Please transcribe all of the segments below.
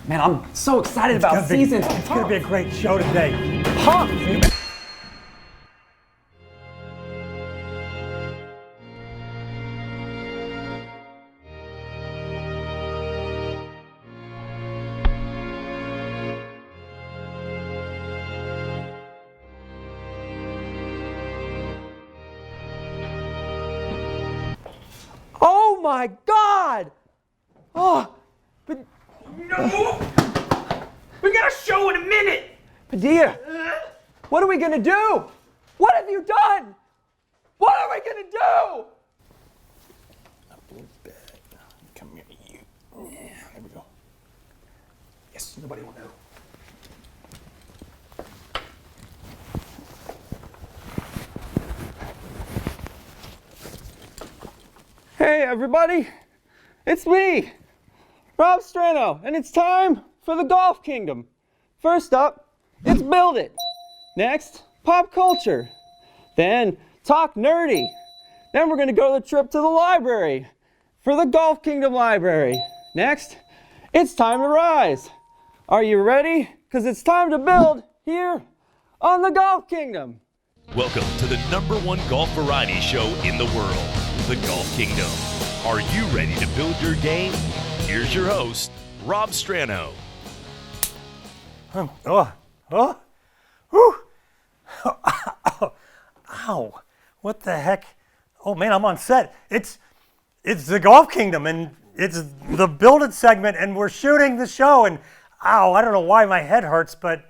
Man, I'm so excited about season. It's going to be a great show today. Pumped! Oh my God! Oh, but No! We got a show in a minute! Padilla, what are we gonna do? What have you done? What are we gonna do? A blue bag. Come here, you. Yeah, there we go. Yes, nobody will know. Hey everybody, it's me, Rob Strano, and it's time for the Golf Kingdom. First up, it's Build It. Next, Pop Culture. Then, Talk Nerdy. Then we're gonna go on the trip to the library for the Golf Kingdom Library. Next, it's time to rise. Are you ready? Because it's time to build here on the Golf Kingdom. Welcome to the #1 golf variety show in the world, the Golf Kingdom. Are you ready to build your game? Here's your host, Rob Strano. Ow, what the heck? Oh man, I'm on set. It's the Golf Kingdom, and it's the Build It segment, and we're shooting the show, and ow, I don't know why my head hurts, but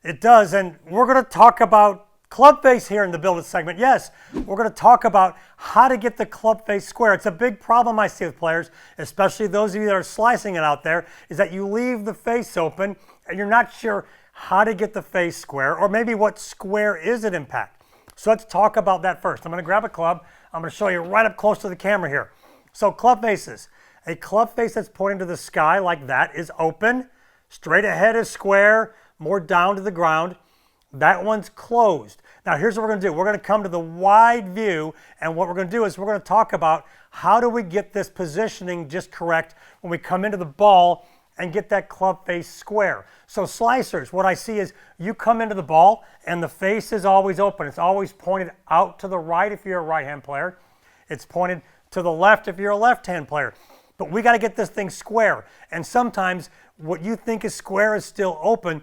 it does, and we're gonna talk about club face here in the Build It segment. Yes, we're going to talk about how to get the club face square. It's a big problem I see with players, especially those of you that are slicing it out there, is that you leave the face open and you're not sure how to get the face square, or maybe what square is at impact. So let's talk about that first. I'm going to grab a club. I'm going to show you right up close to the camera here. So club faces. A club face that's pointing to the sky like that is open. Straight ahead is square, more down to the ground. That one's closed. Now here's what we're going to do. We're going to come to the wide view, and what we're going to do is we're going to talk about how do we get this positioning just correct when we come into the ball and get that club face square. So slicers, what I see is you come into the ball and the face is always open. It's always pointed out to the right if you're a right-hand player. It's pointed to the left if you're a left-hand player. But we got to get this thing square. And sometimes what you think is square is still open.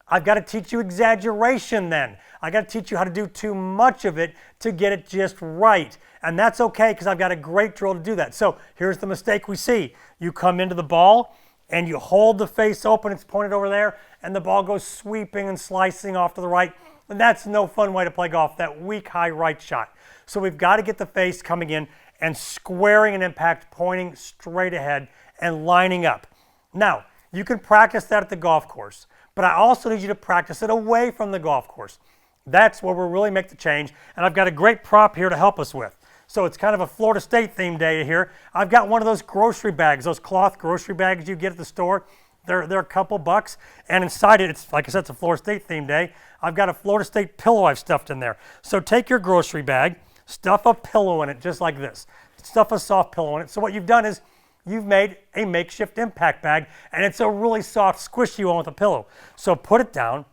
I've got to teach you exaggeration then. I got to teach you how to do too much of it to get it just right. And that's okay, because I've got a great drill to do that. So here's the mistake we see. You come into the ball and you hold the face open, it's pointed over there, and the ball goes sweeping and slicing off to the right. And that's no fun way to play golf, that weak high right shot. So we've got to get the face coming in and squaring an impact, pointing straight ahead and lining up. Now, you can practice that at the golf course, but I also need you to practice it away from the golf course. That's where we'll really make the change, and I've got a great prop here to help us with. So it's kind of a Florida State themed day here. I've got one of those grocery bags, those cloth grocery bags you get at the store. They're a couple bucks, and inside it, it's like I said, it's a Florida State themed day. I've got a Florida State pillow I've stuffed in there. So take your grocery bag, stuff a pillow in it just like this. Stuff a soft pillow in it. So what you've done is you've made a makeshift impact bag, and it's a really soft, squishy one with a pillow. So put it down.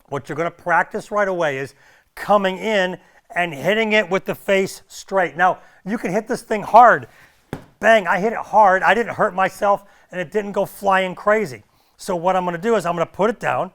What you're going to practice right away is coming in and hitting it with the face straight. Now, you can hit this thing hard. Bang, I hit it hard. I didn't hurt myself, and it didn't go flying crazy. So what I'm going to do is I'm going to put it down,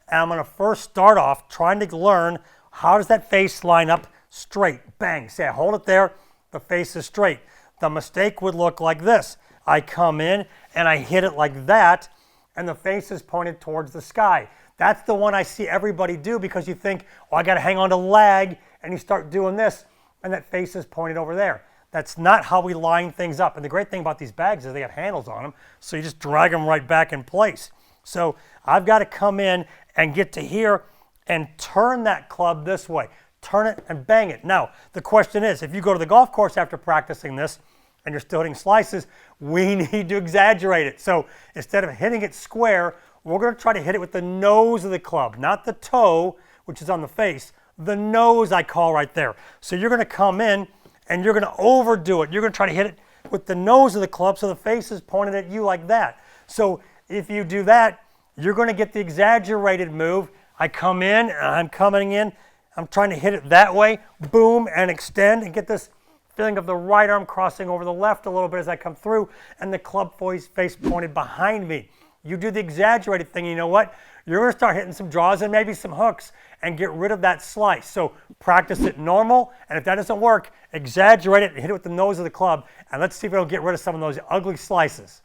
and I'm going to first start off trying to learn how does that face line up straight. Bang, say I hold it there, the face is straight. The mistake would look like this. I come in and I hit it like that, and the face is pointed towards the sky. That's the one I see everybody do, because you think, oh, I got to hang on to lag, and you start doing this, and that face is pointed over there. That's not how we line things up. And the great thing about these bags is they have handles on them, so you just drag them right back in place. So I've got to come in and get to here and turn that club this way. Turn it and bang it. Now, the question is, if you go to the golf course after practicing this and you're still hitting slices, we need to exaggerate it. So instead of hitting it square, we're going to try to hit it with the nose of the club, not the toe, which is on the face. The nose I call right there. So you're going to come in and you're going to overdo it. You're going to try to hit it with the nose of the club so the face is pointed at you like that. So if you do that, you're going to get the exaggerated move. I come in, I'm coming in, I'm trying to hit it that way, boom, and extend, and get this feeling of the right arm crossing over the left a little bit as I come through, and the club face pointed behind me. You do the exaggerated thing, you know what? You're going to start hitting some draws and maybe some hooks and get rid of that slice. So practice it normal, and if that doesn't work, exaggerate it and hit it with the nose of the club, and let's see if it'll get rid of some of those ugly slices.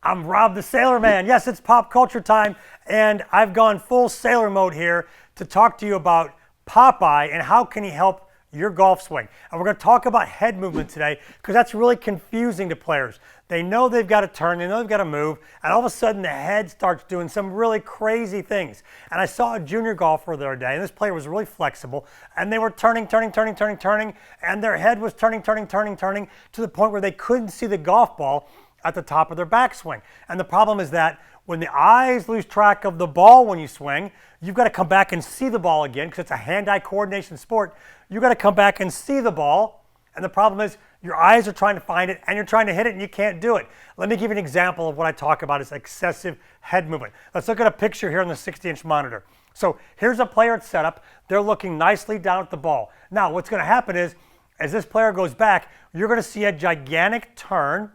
I'm Rob the Sailor Man. Yes, it's pop culture time, and I've gone full sailor mode here to talk to you about Popeye and how can he help your golf swing. And we're going to talk about head movement today because that's really confusing to players. They know they've got to turn, they know they've got to move, and all of a sudden the head starts doing some really crazy things. And I saw a junior golfer the other day, and this player was really flexible, and they were turning, and their head was turning to the point where they couldn't see the golf ball at the top of their backswing. And the problem is that when the eyes lose track of the ball when you swing, you've got to come back and see the ball again because it's a hand-eye coordination sport. You've got to come back and see the ball. And the problem is your eyes are trying to find it and you're trying to hit it and you can't do it. Let me give you an example of what I talk about as excessive head movement. Let's look at a picture here on the 60-inch monitor. So here's a player at setup. They're looking nicely down at the ball. Now what's going to happen is as this player goes back, you're going to see a gigantic turn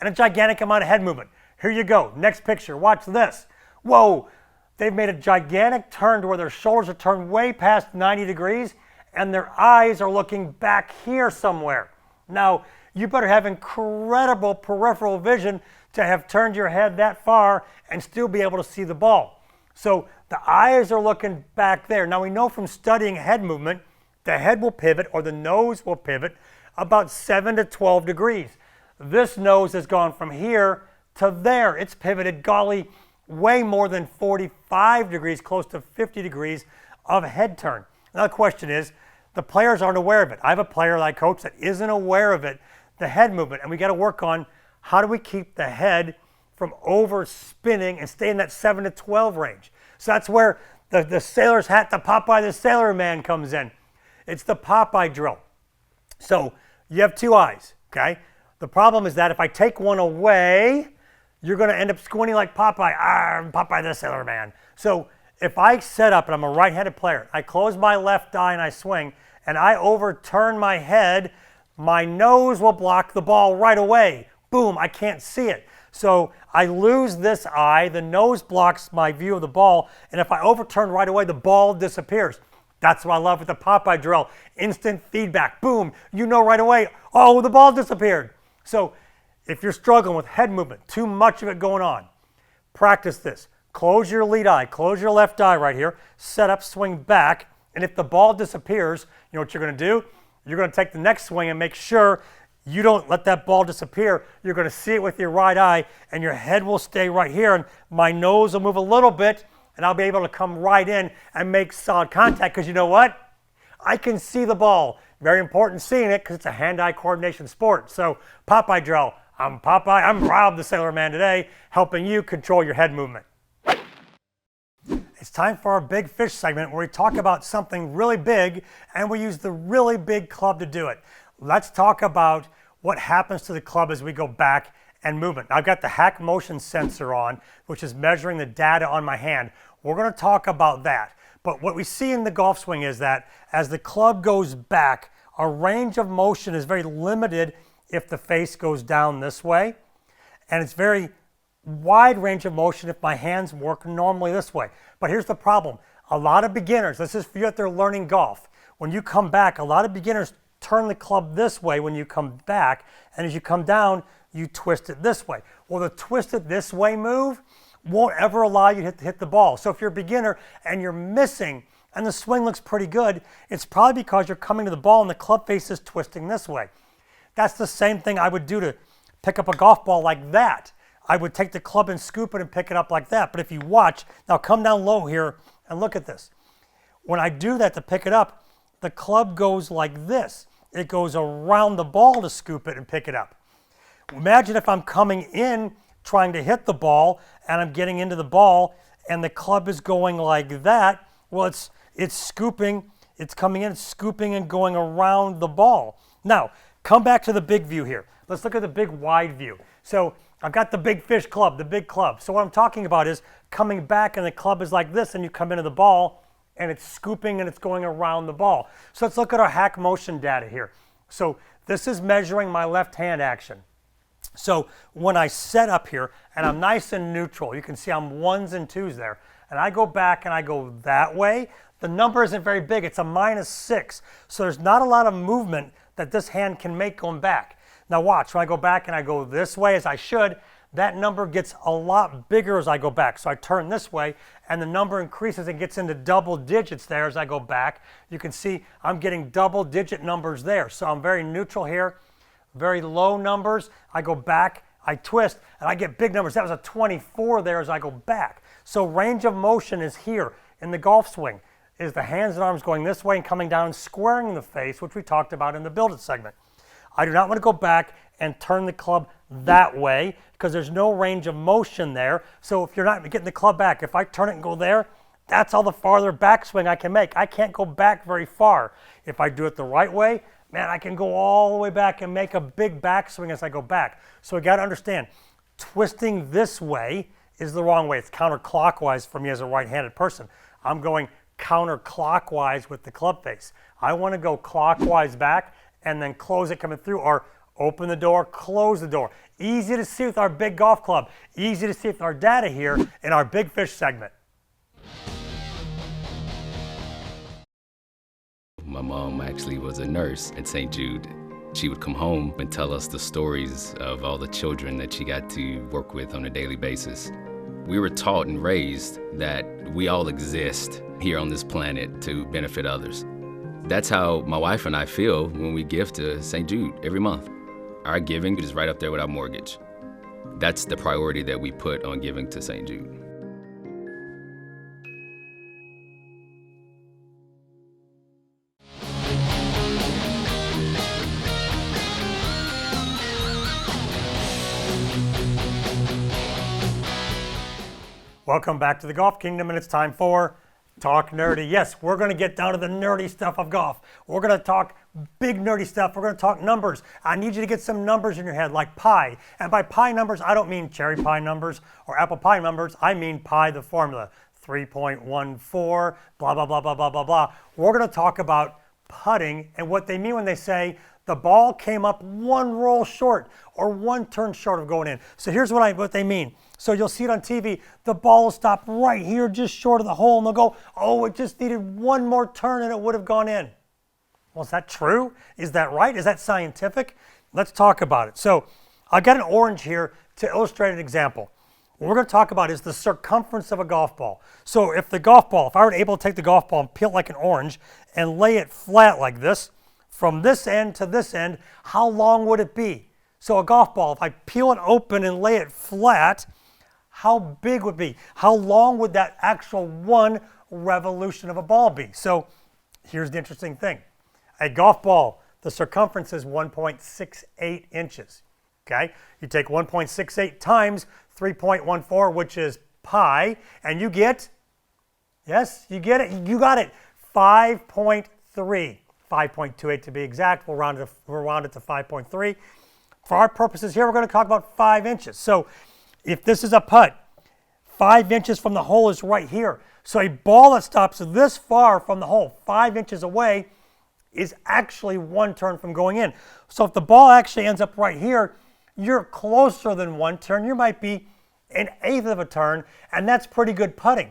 and a gigantic amount of head movement. Here you go. Next picture. Watch this. Whoa. They've made a gigantic turn to where their shoulders are turned way past 90 degrees and their eyes are looking back here somewhere. Now, you better have incredible peripheral vision to have turned your head that far and still be able to see the ball. So the eyes are looking back there. Now we know from studying head movement, the head will pivot or the nose will pivot about 7 to 12 degrees. This nose has gone from here to there. It's pivoted, golly, way more than 45 degrees, close to 50 degrees of head turn. Now the question is, the players aren't aware of it. I have a player that I coach that isn't aware of it, the head movement, and we got to work on how do we keep the head from over spinning and stay in that 7 to 12 range. So that's where the sailor's hat, the Popeye the Sailor Man comes in. It's the Popeye drill. So you have two eyes, okay? The problem is that if I take one away, you're going to end up squinting like Popeye. I'm Popeye the Sailor Man. So if I set up and I'm a right-handed player, I close my left eye and I swing, and I overturn my head, my nose will block the ball right away. Boom, I can't see it. So I lose this eye, the nose blocks my view of the ball, and if I overturn right away, the ball disappears. That's what I love with the Popeye drill. Instant feedback. Boom, you know right away, oh, the ball disappeared. So if you're struggling with head movement, too much of it going on, practice this. Close your lead eye, close your left eye right here, set up, swing back, and if the ball disappears, you know what you're going to do? You're going to take the next swing and make sure you don't let that ball disappear. You're going to see it with your right eye, and your head will stay right here, and my nose will move a little bit, and I'll be able to come right in and make solid contact, because you know what? I can see the ball. Very important seeing it because it's a hand-eye coordination sport. So Popeye drill. I'm Popeye. I'm Rob the Sailor Man today, helping you control your head movement. It's time for our big fish segment where we talk about something really big and we use the really big club to do it. Let's talk about what happens to the club as we go back and move it. I've got the hack motion sensor on, which is measuring the data on my hand. We're going to talk about that. But what we see in the golf swing is that as the club goes back, our range of motion is very limited if the face goes down this way, and it's very wide range of motion if my hands work normally this way. But here's the problem. A lot of beginners, this is for you out there learning golf, when you come back, a lot of beginners turn the club this way when you come back, and as you come down, you twist it this way. Well, the twist it this way move won't ever allow you to hit the ball. So if you're a beginner and you're missing and the swing looks pretty good, it's probably because you're coming to the ball and the club face is twisting this way. That's the same thing I would do to pick up a golf ball like that. I would take the club and scoop it and pick it up like that. But if you watch, now come down low here and look at this. When I do that to pick it up, the club goes like this. It goes around the ball to scoop it and pick it up. Imagine if I'm coming in trying to hit the ball and I'm getting into the ball and the club is going like that. Well, it's scooping, it's coming in, scooping and going around the ball. Now, come back to the big view here. Let's look at the big wide view. So I've got the big fish club, the big club. So what I'm talking about is coming back and the club is like this and you come into the ball and it's scooping and it's going around the ball. So let's look at our hack motion data here. So this is measuring my left hand action. So when I set up here and I'm nice and neutral, you can see I'm 1s and 2s there. And I go back and I go that way, the number isn't very big, it's a -6. So there's not a lot of movement that this hand can make going back. Now watch, when I go back and I go this way as I should, that number gets a lot bigger as I go back. So I turn this way and the number increases and gets into double digits there as I go back. You can see I'm getting double digit numbers there. So I'm very neutral here, very low numbers. I go back, I twist, and I get big numbers. That was a 24 there as I go back. So range of motion is here in the golf swing, is the hands and arms going this way and coming down and squaring the face, which we talked about in the Build It segment. I do not want to go back and turn the club that way because there's no range of motion there. So if you're not getting the club back, if I turn it and go there, that's all the farther backswing I can make. I can't go back very far. If I do it the right way, man, I can go all the way back and make a big backswing as I go back. So we got to understand, twisting this way is the wrong way. It's counterclockwise for me as a right-handed person. I'm going counterclockwise with the club face. I want to go clockwise back and then close it coming through, or open the door, close the door. Easy to see with our big golf club. Easy to see with our data here in our Big Fish segment. My mom actually was a nurse at St. Jude. She would come home and tell us the stories of all the children that she got to work with on a daily basis. We were taught and raised that we all exist here on this planet to benefit others. That's how my wife and I feel when we give to St. Jude every month. Our giving is right up there with our mortgage. That's the priority that we put on giving to St. Jude. Welcome back to the Golf Kingdom, and it's time for Talk Nerdy. Yes, we're going to get down to the nerdy stuff of golf. We're going to talk big nerdy stuff. We're going to talk numbers. I need you to get some numbers in your head, like pi. And by pi numbers, I don't mean cherry pie numbers or apple pie numbers. I mean pi, the formula, 3.14, blah, blah, blah, blah, blah, blah, blah. We're going to talk about putting and what they mean when they say the ball came up one roll short or one turn short of going in. So here's what they mean. So you'll see it on TV. The ball will stop right here, just short of the hole, and they'll go, oh, it just needed one more turn and it would have gone in. Well, is that true? Is that right? Is that scientific? Let's talk about it. So I've got an orange here to illustrate an example. What we're going to talk about is the circumference of a golf ball. So if I were able to take the golf ball and peel it like an orange and lay it flat like this, from this end to this end, how long would it be? So a golf ball, if I peel it open and lay it flat, how big would it be? How long would that actual one revolution of a ball be? So here's the interesting thing. A golf ball, the circumference is 1.68 inches. Okay? You take 1.68 times 3.14, which is pi, and you get, yes, you get it, you got it, 5.3, 5.28 to be exact. We'll round it to 5.3. For our purposes here, we're going to talk about 5 inches. So if this is a putt, 5 inches from the hole is right here. So a ball that stops this far from the hole, 5 inches away, is actually one turn from going in. So if the ball actually ends up right here, you're closer than one turn. You might be an eighth of a turn, and that's pretty good putting.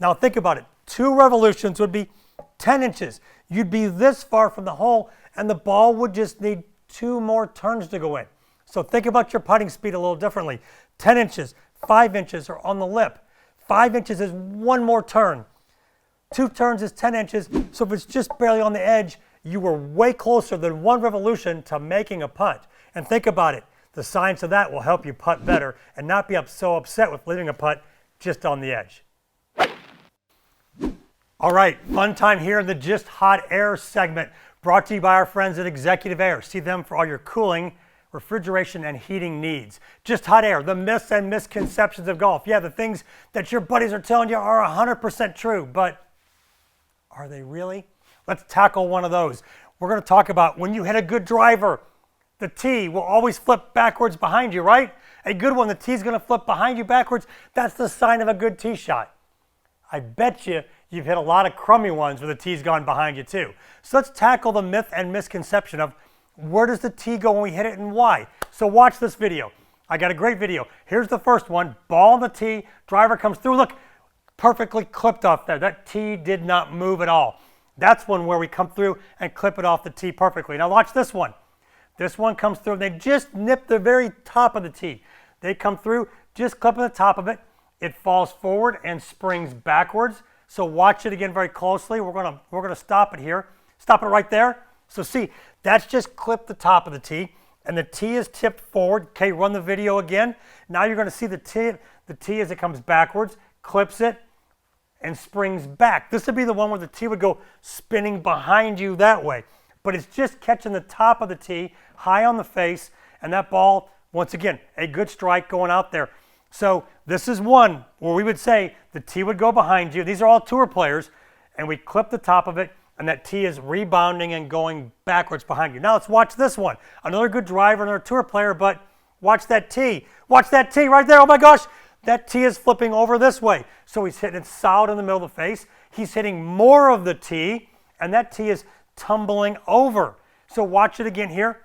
Now think about it. 2 revolutions would be 10 inches. You'd be this far from the hole, and the ball would just need 2 more turns to go in. So think about your putting speed a little differently. 10 inches, 5 inches are on the lip. 5 inches is one more turn. 2 turns is 10 inches. So if it's just barely on the edge, you were way closer than 1 revolution to making a putt. And think about it. The science of that will help you putt better and not be so upset with leaving a putt just on the edge. All right, fun time here in the Just Hot Air segment, brought to you by our friends at Executive Air. See them for all your cooling, refrigeration, and heating needs. Just Hot Air, the myths and misconceptions of golf. Yeah, the things that your buddies are telling you are 100% true, but are they really? Let's tackle one of those. We're going to talk about when you hit a good driver, the tee will always flip backwards behind you, right? a good one, the tee's going to flip behind you backwards. That's the sign of a good tee shot. I bet you've hit a lot of crummy ones where the tee's gone behind you too. So let's tackle the myth and misconception of where does the tee go when we hit it and why. So watch this video. I got a great video. Here's the first one. Ball on the tee. Driver comes through. Look, perfectly clipped off there. That tee did not move at all. That's one where we come through and clip it off the tee perfectly. Now watch this one. This one comes through and they just nip the very top of the tee. They come through, just clipping the top of it. It falls forward and springs backwards. So watch it again very closely. We're gonna stop it here. Stop it right there. So see, that's just clipped the top of the tee, and the tee is tipped forward. Okay, run the video again. Now you're gonna see the tee as it comes backwards, clips it, and springs back. This would be the one where the tee would go spinning behind you that way. But it's just catching the top of the tee, high on the face, and that ball, once again, a good strike going out there. So this is one where we would say the tee would go behind you. These are all tour players, and we clip the top of it, and that tee is rebounding and going backwards behind you. Now let's watch this one. Another good driver, another tour player, but watch that tee. Watch that tee right there. Oh my gosh, that tee is flipping over this way. So he's hitting it solid in the middle of the face. He's hitting more of the tee, and that tee is tumbling over. So watch it again here.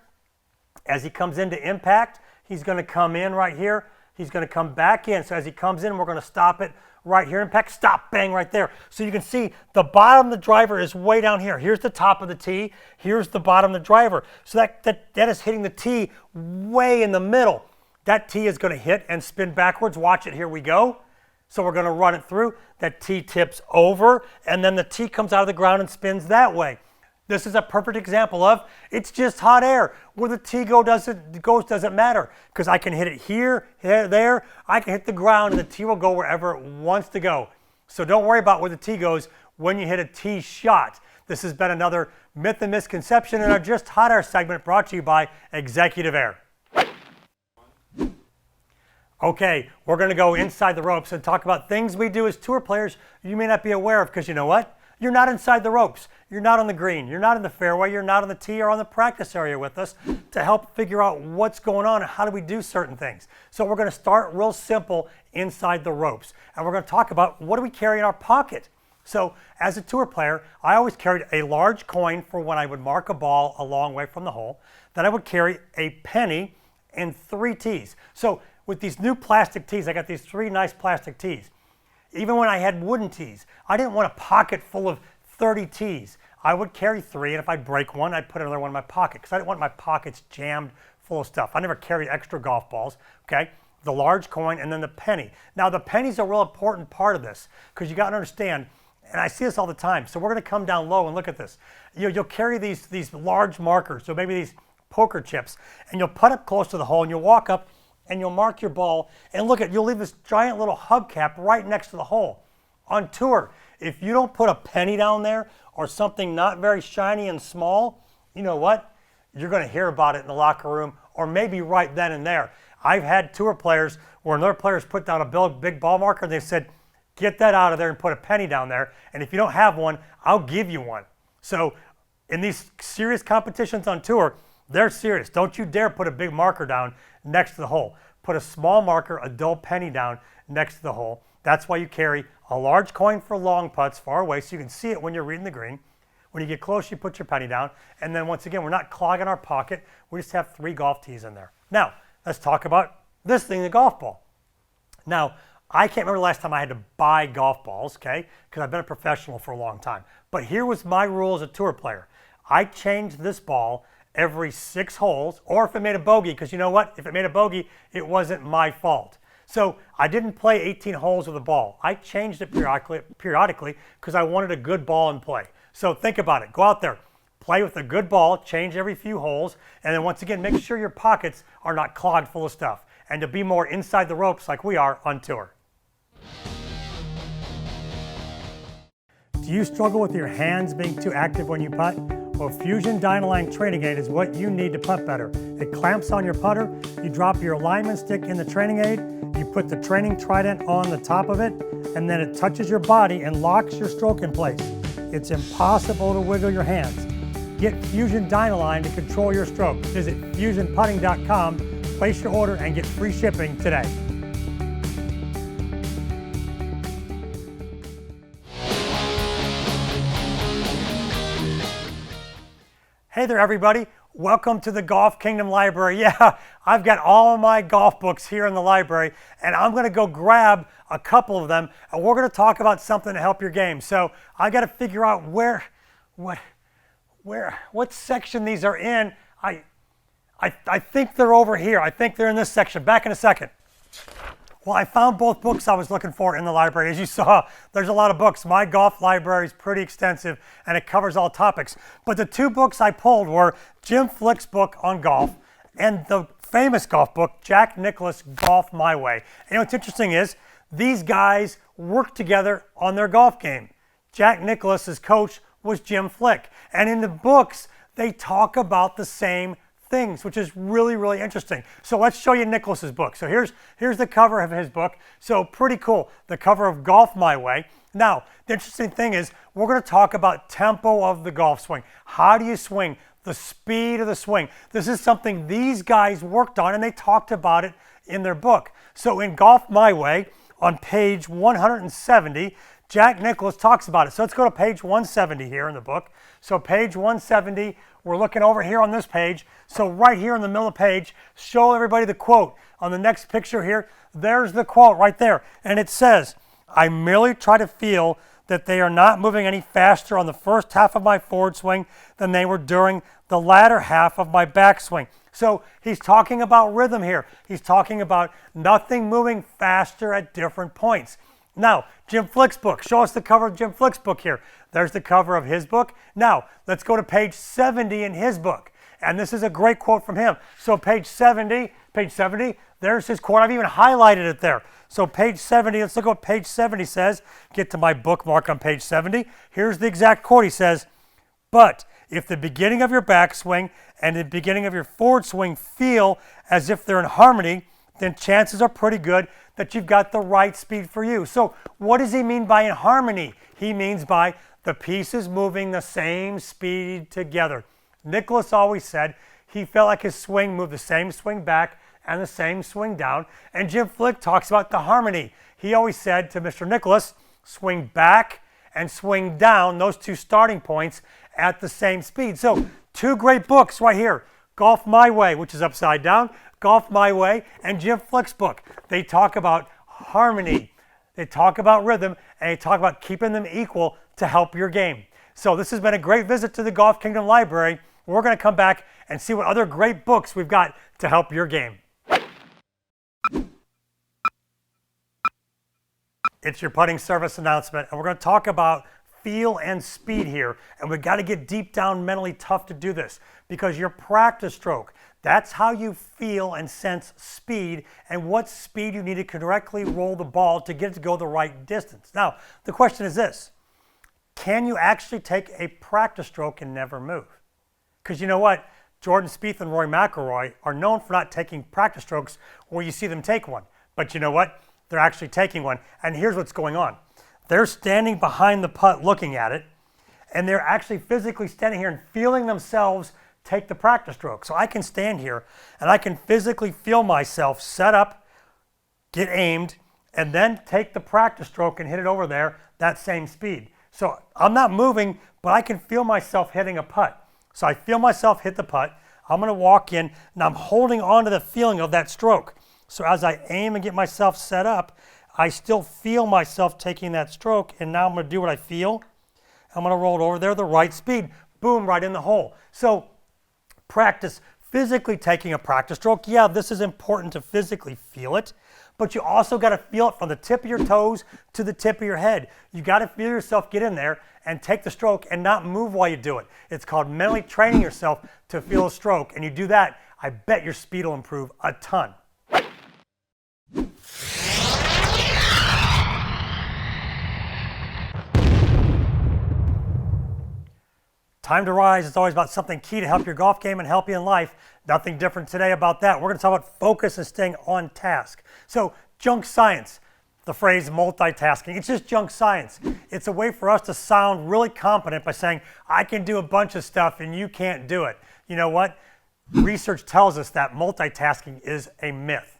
As he comes into impact, he's going to come in right here. He's going to come back in. So as he comes in, we're going to stop it right here. Impact, stop, bang, right there. So you can see the bottom of the driver is way down here. Here's the top of the tee. Here's the bottom of the driver. So that is hitting the tee way in the middle. That tee is going to hit and spin backwards. Watch it. Here we go. So we're going to run it through. That tee tips over, and then the tee comes out of the ground and spins that way. This is a perfect example of it's just hot air. Where the tee goes doesn't matter, because I can hit it here, there. I can hit the ground, and the tee will go wherever it wants to go. So don't worry about where the tee goes when you hit a tee shot. This has been another myth and misconception in our Just Hot Air segment, brought to you by Executive Air. Okay, we're going to go inside the ropes and talk about things we do as tour players you may not be aware of, because you know what? You're not inside the ropes. You're not on the green. You're not in the fairway. You're not on the tee or on the practice area with us to help figure out what's going on and how do we do certain things. So we're going to start real simple inside the ropes. And we're going to talk about what do we carry in our pocket. So as a tour player, I always carried a large coin for when I would mark a ball a long way from the hole. Then I would carry a penny and 3 tees. So with these new plastic tees, I got these 3 nice plastic tees. Even when I had wooden tees, I didn't want a pocket full of 30 tees. I would carry 3, and if I break one, I'd put another one in my pocket, because I didn't want my pockets jammed full of stuff. I never carried extra golf balls, okay? The large coin and then the penny. Now, the penny's a real important part of this, because you got to understand, and I see this all the time, so we're going to come down low and look at this. You'll carry these large markers, so maybe these poker chips, and you'll put up close to the hole, and you'll walk up, and you'll mark your ball, and look at, you'll leave this giant little hubcap right next to the hole. On tour, if you don't put a penny down there or something not very shiny and small, you know what? You're going to hear about it in the locker room, or maybe right then and there. I've had tour players where another player's put down a big ball marker, and they said, get that out of there and put a penny down there, and if you don't have one, I'll give you one. So in these serious competitions on tour, they're serious. Don't you dare put a big marker down next to the hole. Put a small marker, a dull penny down next to the hole. That's why you carry a large coin for long putts far away so you can see it when you're reading the green. When you get close, you put your penny down. And then once again, we're not clogging our pocket. We just have 3 golf tees in there. Now, let's talk about this thing, the golf ball. Now, I can't remember the last time I had to buy golf balls, okay, because I've been a professional for a long time. But here was my rule as a tour player. I changed this ball every 6 holes, or if it made a bogey, because you know what? If it made a bogey, it wasn't my fault. So I didn't play 18 holes with a ball. I changed it periodically because I wanted a good ball in play. So think about it. Go out there, play with a good ball, change every few holes, and then once again, make sure your pockets are not clogged full of stuff, and to be more inside the ropes like we are on tour. Do you struggle with your hands being too active when you putt? Well, Fusion Dynaline Training Aid is what you need to putt better. It clamps on your putter, you drop your alignment stick in the training aid, you put the training trident on the top of it, and then it touches your body and locks your stroke in place. It's impossible to wiggle your hands. Get Fusion Dynaline to control your stroke. Visit fusionputting.com Place your order and get free shipping today. Hey there, everybody. Welcome to the Golf Kingdom Library. Yeah, I've got all of my golf books here in the library, and I'm going to go grab a couple of them, and we're going to talk about something to help your game. So I got to figure out what section these are in. I think they're over here. I think they're in this section. Back in a second. Well, I found both books I was looking for in the library. As you saw, there's a lot of books. My golf library is pretty extensive, and it covers all topics. But the two books I pulled were Jim Flick's book on golf and the famous golf book, Jack Nicklaus' Golf My Way. And what's interesting is these guys worked together on their golf game. Jack Nicklaus' coach was Jim Flick. And in the books, they talk about the same things, which is really, really interesting. So let's show you Nicklaus's book. So here's the cover of his book. So pretty cool. The cover of Golf My Way. Now, the interesting thing is we're going to talk about tempo of the golf swing. How do you swing? The speed of the swing. This is something these guys worked on, and they talked about it in their book. So in Golf My Way, on page 170, Jack Nicklaus talks about it. So let's go to page 170 here in the book. So page 170, we're looking over here on this page. So right here in the middle of the page, show everybody the quote. On the next picture here, there's the quote right there. And it says, "I merely try to feel that they are not moving any faster on the first half of my forward swing than they were during the latter half of my backswing." So he's talking about rhythm here. He's talking about nothing moving faster at different points. Now, Jim Flick's book. Show us the cover of Jim Flick's book here. There's the cover of his book. Now, let's go to page 70 in his book. And this is a great quote from him. So page 70, there's his quote. I've even highlighted it there. So page 70, let's look at what page 70 says. Get to my bookmark on page 70. Here's the exact quote. He says, "But if the beginning of your backswing and the beginning of your forward swing feel as if they're in harmony, then chances are pretty good that you've got the right speed for you." So what does he mean by in harmony? He means by the pieces moving the same speed together. Nicklaus always said he felt like his swing moved the same swing back and the same swing down. And Jim Flick talks about the harmony. He always said to Mr. Nicklaus, swing back and swing down, those two starting points at the same speed. So two great books right here. Golf My Way, which is upside down, Golf My Way, and Jim Flick's book. They talk about harmony, they talk about rhythm, and they talk about keeping them equal to help your game. So this has been a great visit to the Golf Kingdom Library. We're going to come back and see what other great books we've got to help your game. It's your putting service announcement, and we're going to talk about feel and speed here. And we've got to get deep down mentally tough to do this because your practice stroke, that's how you feel and sense speed and what speed you need to correctly roll the ball to get it to go the right distance. Now, the question is this: can you actually take a practice stroke and never move? Because you know what? Jordan Spieth and Rory McIlroy are known for not taking practice strokes where you see them take one. But you know what? They're actually taking one. And here's what's going on. They're standing behind the putt looking at it, and they're actually physically standing here and feeling themselves take the practice stroke. So I can stand here and I can physically feel myself set up, get aimed, and then take the practice stroke and hit it over there that same speed. So I'm not moving, but I can feel myself hitting a putt. So I feel myself hit the putt. I'm going to walk in, and I'm holding on to the feeling of that stroke. So as I aim and get myself set up, I still feel myself taking that stroke, and now I'm going to do what I feel. I'm going to roll it over there the right speed. Boom, right in the hole. So practice physically taking a practice stroke. Yeah, this is important to physically feel it, but you also got to feel it from the tip of your toes to the tip of your head. You got to feel yourself get in there and take the stroke and not move while you do it. It's called mentally training yourself to feel a stroke, and you do that, I bet your speed will improve a ton. Time to rise. It's always about something key to help your golf game and help you in life. Nothing different today about that. We're going to talk about focus and staying on task. So junk science, the phrase multitasking, it's just junk science. It's a way for us to sound really competent by saying, I can do a bunch of stuff and you can't do it. You know what? research tells us that multitasking is a myth.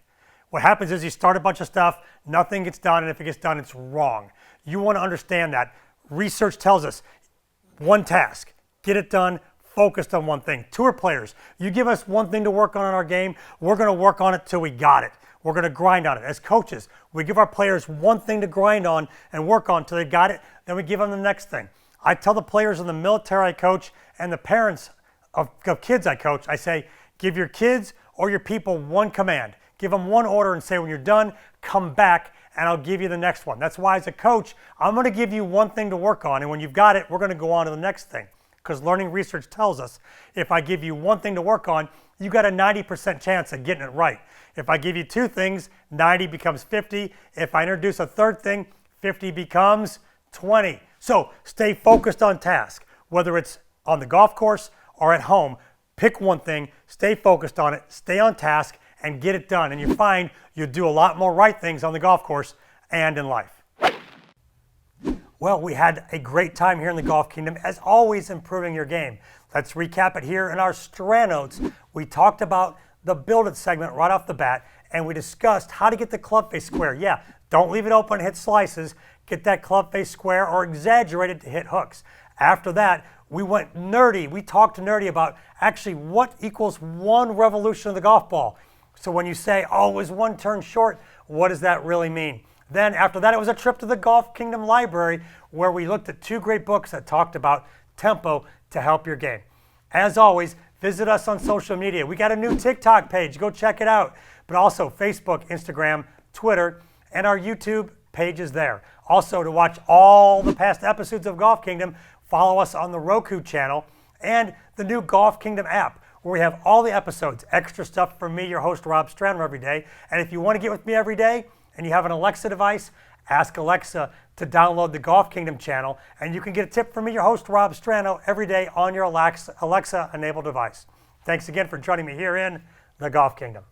What happens is you start a bunch of stuff, nothing gets done, and if it gets done, it's wrong. You want to understand that. Research tells us one task, get it done, focused on one thing. Tour players, you give us one thing to work on in our game, we're going to work on it till we got it. We're going to grind on it. As coaches, we give our players one thing to grind on and work on till they got it, then we give them the next thing. I tell the players in the military I coach and the parents of kids I coach, I say, give your kids or your people one command. Give them one order and say, when you're done, come back and I'll give you the next one. That's why as a coach, I'm going to give you one thing to work on, and when you've got it, we're going to go on to the next thing. Because learning research tells us if I give you one thing to work on, you got a 90% chance of getting it right. If I give you two things, 90 becomes 50. If I introduce a third thing, 50 becomes 20. So stay focused on task, whether it's on the golf course or at home. Pick one thing, stay focused on it, stay on task, and get it done. And you find you'll do a lot more right things on the golf course and in life. Well, we had a great time here in the Golf Kingdom, as always improving your game. Let's recap it here in our Stranotes. We talked about the Build It segment right off the bat, and we discussed how to get the club face square. Yeah, don't leave it open, hit slices. Get that club face square or exaggerate it to hit hooks. After that, we went nerdy. We talked nerdy about actually what equals one revolution of the golf ball. So when you say, oh, it was one turn short, what does that really mean? Then after that, it was a trip to the Golf Kingdom Library where we looked at two great books that talked about tempo to help your game. As always, visit us on social media. We got a new TikTok page. Go check it out. But also Facebook, Instagram, Twitter, and our YouTube page is there. Also, to watch all the past episodes of Golf Kingdom, follow us on the Roku channel and the new Golf Kingdom app, where we have all the episodes, extra stuff from me, your host, Rob Strano, every day. And if you want to get with me every day and you have an Alexa device, ask Alexa to download the Golf Kingdom channel, and you can get a tip from me, your host, Rob Strano, every day on your Alexa-enabled device. Thanks again for joining me here in the Golf Kingdom.